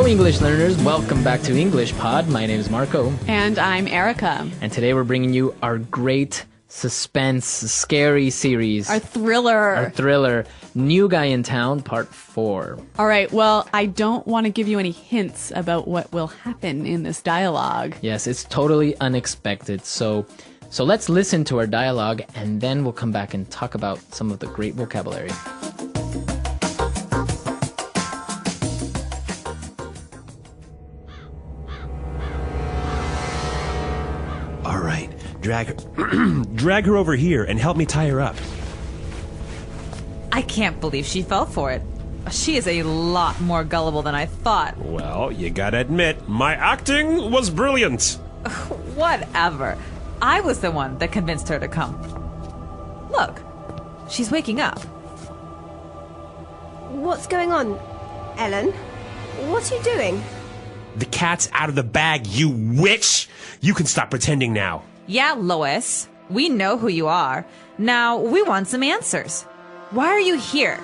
Hello, English learners. Welcome back to English Pod. My name is Marco. And I'm Erica. And today we're bringing you our great suspense, scary series. Our thriller. New Guy in Town, Part 4. All right, well, I don't want to give you any hints about what will happen in this dialogue. Yes, it's totally unexpected. So let's listen to our dialogue, and then we'll come back and talk about some of the great vocabulary. All right, drag her over here and help me tie her up. I can't believe she fell for it. She is a lot more gullible than I thought. Well, you gotta admit, my acting was brilliant. Whatever. I was the one that convinced her to come. Look, she's waking up. What's going on, Ellen? What are you doing? The cat's out of the bag, you witch! You can stop pretending now. Yeah, Lois, we know who you are. Now, we want some answers. Why are you here?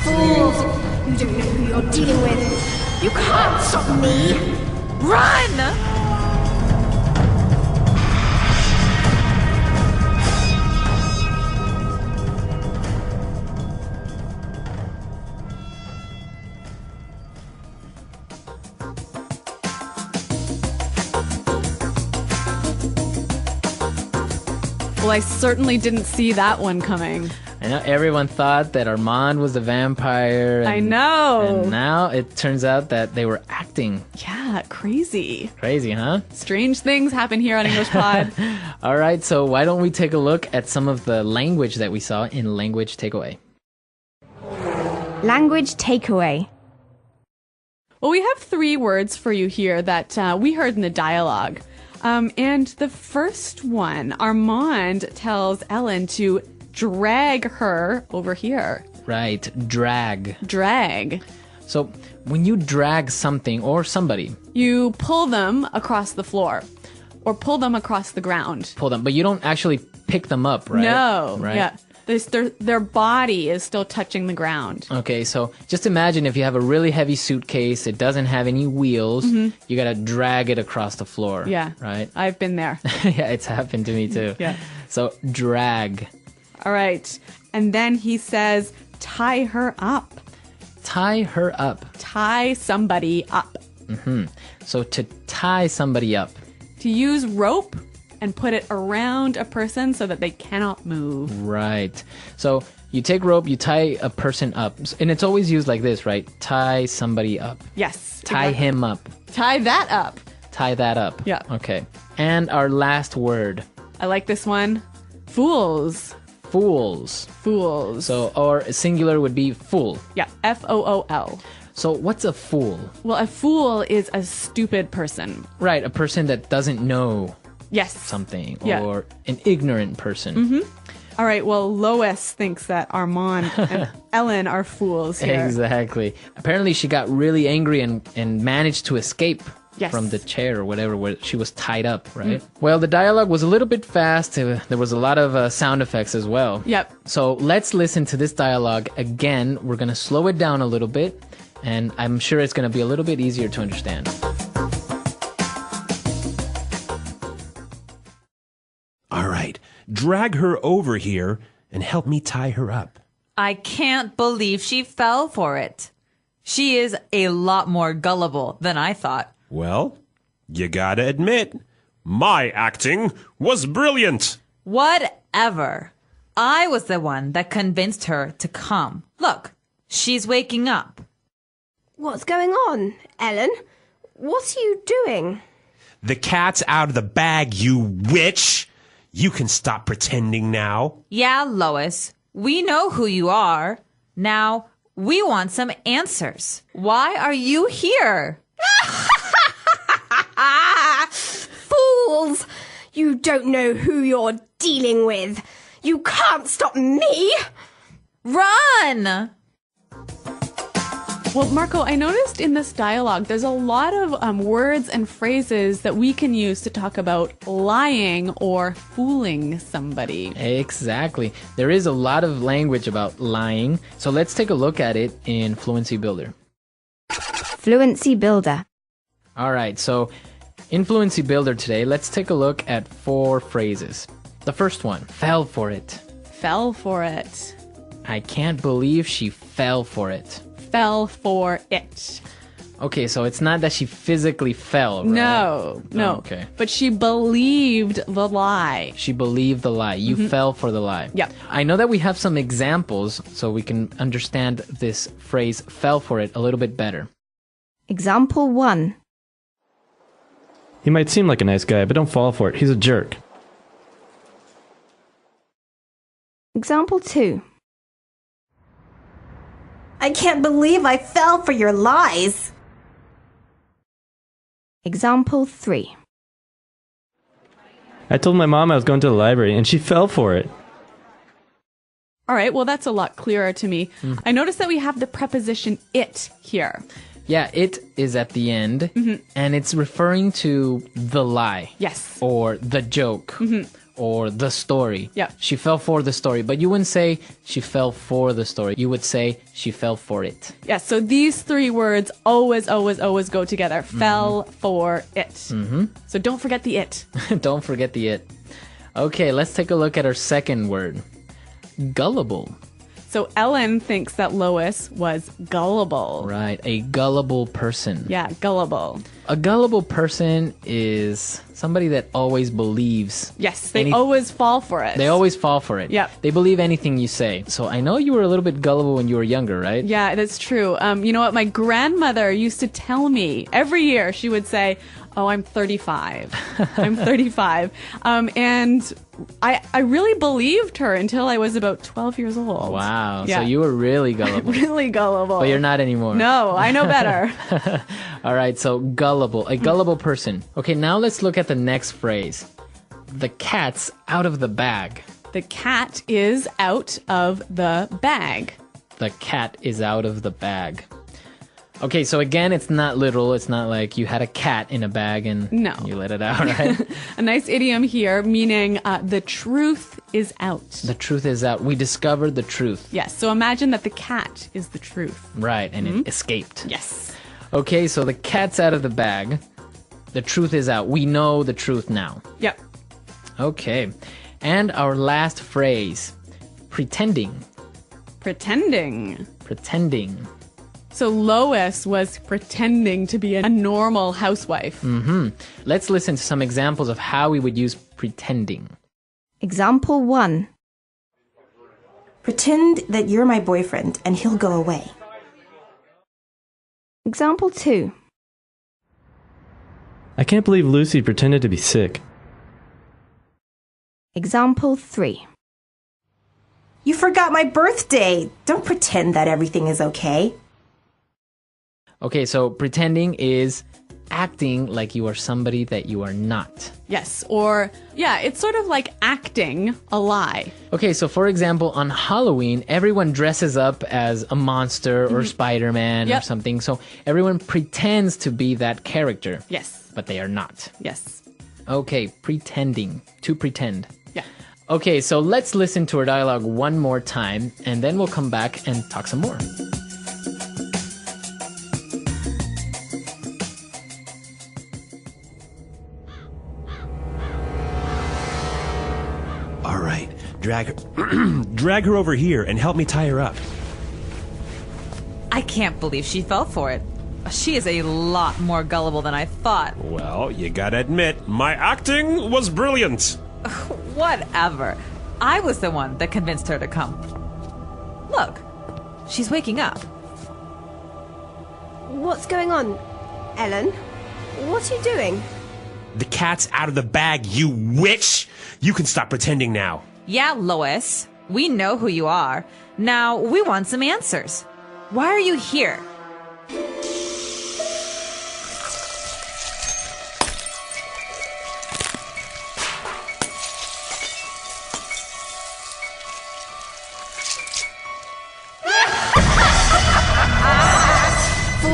Fools! You don't know who you're dealing with. You can't stop me. Run! Well, I certainly didn't see that one coming. I know everyone thought that Armand was a vampire. I know. And now it turns out that they were acting. Yeah, crazy. Crazy, huh? Strange things happen here on English Pod. All right, so why don't we take a look at some of the language that we saw in Language Takeaway. Language takeaway. Well, we have 3 words for you here that we heard in the dialogue. And the first one, Armand tells Ellen to drag her over here. Right, drag. Drag. So when you drag something or somebody, You pull them across the floor or pull them across the ground. pull them, but you don't actually pick them up, right? No. Right? Yeah. Their body is still touching the ground. Okay, so just imagine if you have a really heavy suitcase, it doesn't have any wheels, you gotta drag it across the floor. Yeah. Right? I've been there. Yeah, it's happened to me too. Yeah. So drag. All right. And then he says, tie her up. Tie her up. Tie somebody up. So to tie somebody up. To use rope and put it around a person so that they cannot move. Right. So you take rope, you tie a person up. And it's always used like this, right? Tie somebody up. Yes. Tie exactly. him up. Tie that up. Tie that up. Yeah. Okay. And our last word. I like this one. Fools. Fools. Fools. So, or singular would be fool. Yeah. Fool. So what's a fool? Well, a fool is a stupid person. Right, a person that doesn't know Yes. something, Yeah. or an ignorant person. All right. Well, Lois thinks that Armand and Ellen are fools here. Exactly. Apparently she got really angry and managed to escape Yes. from the chair or whatever where she was tied up, right? Well, the dialogue was a little bit fast. There was a lot of sound effects as well. Yep. So let's listen to this dialogue again. We're going to slow it down a little bit, and I'm sure it's going to be a little bit easier to understand. All right, drag her over here and help me tie her up. I can't believe she fell for it. She is a lot more gullible than I thought. Well, you gotta admit, my acting was brilliant. Whatever. I was the one that convinced her to come. Look, she's waking up. What's going on, Ellen? What are you doing? The cat's out of the bag, you witch! You can stop pretending now. Yeah, Lois, we know who you are. Now, we want some answers. Why are you here? Fools! You don't know who you're dealing with. You can't stop me. Run! Well, Marco, I noticed in this dialogue there's a lot of words and phrases that we can use to talk about lying or fooling somebody. Exactly. There is a lot of language about lying. So let's take a look at it in Fluency Builder. Fluency Builder. All right, so in Fluency Builder today, let's take a look at 4 phrases. The first one, fell for it. Fell for it. I can't believe she fell for it. Fell for it. Okay, so it's not that she physically fell, right? No. Okay. But she believed the lie. She believed the lie. You fell for the lie. Yep. I know that we have some examples so we can understand this phrase, fell for it, a little bit better. Example 1. He might seem like a nice guy, but don't fall for it. He's a jerk. Example 2. I can't believe I fell for your lies. Example 3. I told my mom I was going to the library, and she fell for it. All right, well, that's a lot clearer to me. I noticed that we have the preposition it here. Yeah, it is at the end, and it's referring to the lie. Yes. Or the joke. Or the story. Yeah. She fell for the story, but you wouldn't say she fell for the story. You would say she fell for it. Yes, so these 3 words always go together. Fell for it. So don't forget the it. Don't forget the it. Okay, let's take a look at our second word. Gullible. So Ellen thinks that Lois was gullible. Right, a gullible person. Yeah, gullible. A gullible person is somebody that always believes. Yes, they always fall for it. They always fall for it. Yep. They believe anything you say. So I know you were a little bit gullible when you were younger, right? Yeah, that's true. You know what? My grandmother used to tell me every year, she would say, oh, I'm 35. I'm 35. And I really believed her until I was about 12 years old. Wow. Yeah. So you were really gullible. Really gullible. But you're not anymore. No, I know better. All right, so gullible, a gullible person. Okay, now let's look at the next phrase. The cat's out of the bag. The cat is out of the bag. The cat is out of the bag. Okay, so again, it's not literal. It's not like you had a cat in a bag and you let it out, right? A nice idiom here, meaning the truth is out. The truth is out. We discovered the truth. Yes, so imagine that the cat is the truth. Right, and it escaped. Yes. Okay, so the cat's out of the bag. The truth is out. We know the truth now. Yep. Okay, and our last phrase, pretending. Pretending. Pretending. So Lois was pretending to be a normal housewife. Let's listen to some examples of how we would use pretending. Example 1. Pretend that you're my boyfriend and he'll go away. Example 2. I can't believe Lucy pretended to be sick. Example 3. You forgot my birthday. Don't pretend that everything is okay. Okay, so pretending is acting like you are somebody that you are not. Yes, or yeah, it's sort of like acting a lie. Okay, so for example, on Halloween, everyone dresses up as a monster or Spider-Man or something. So everyone pretends to be that character. Yes. But they are not. Yes. Okay, pretending. To pretend. Yeah. Okay, so let's listen to our dialogue one more time, and then we'll come back and talk some more. All right, drag her over here and help me tie her up. I can't believe she fell for it. She is a lot more gullible than I thought. Well, you gotta admit, my acting was brilliant. Whatever. I was the one that convinced her to come. Look, she's waking up. What's going on, Ellen? What are you doing? The cat's out of the bag, you witch! You can stop pretending now. Yeah, Lois. We know who you are. Now, we want some answers. Why are you here?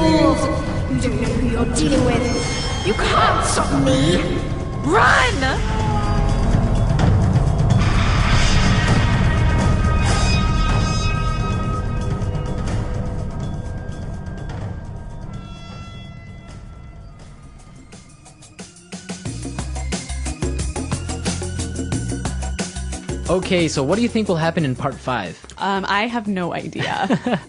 fools! You don't know who you're dealing with. You can't stop me! Run! Okay, so what do you think will happen in part 5? I have no idea.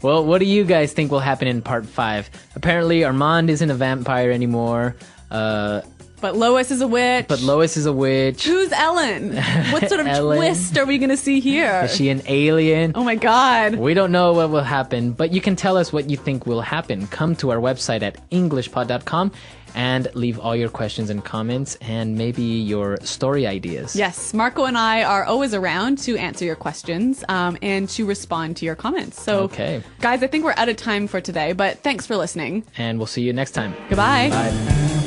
Well, what do you guys think will happen in part 5? Apparently, Armand isn't a vampire anymore. But Lois is a witch. Who's Ellen? What sort of Ellen. twist are we going to see here? Is she an alien? Oh my god. We don't know what will happen, but you can tell us what you think will happen. Come to our website at englishpod.com and leave all your questions and comments and maybe your story ideas. Yes, Marco and I are always around to answer your questions and to respond to your comments. So, Okay. guys, I think we're out of time for today, but thanks for listening. And we'll see you next time. Goodbye. Bye.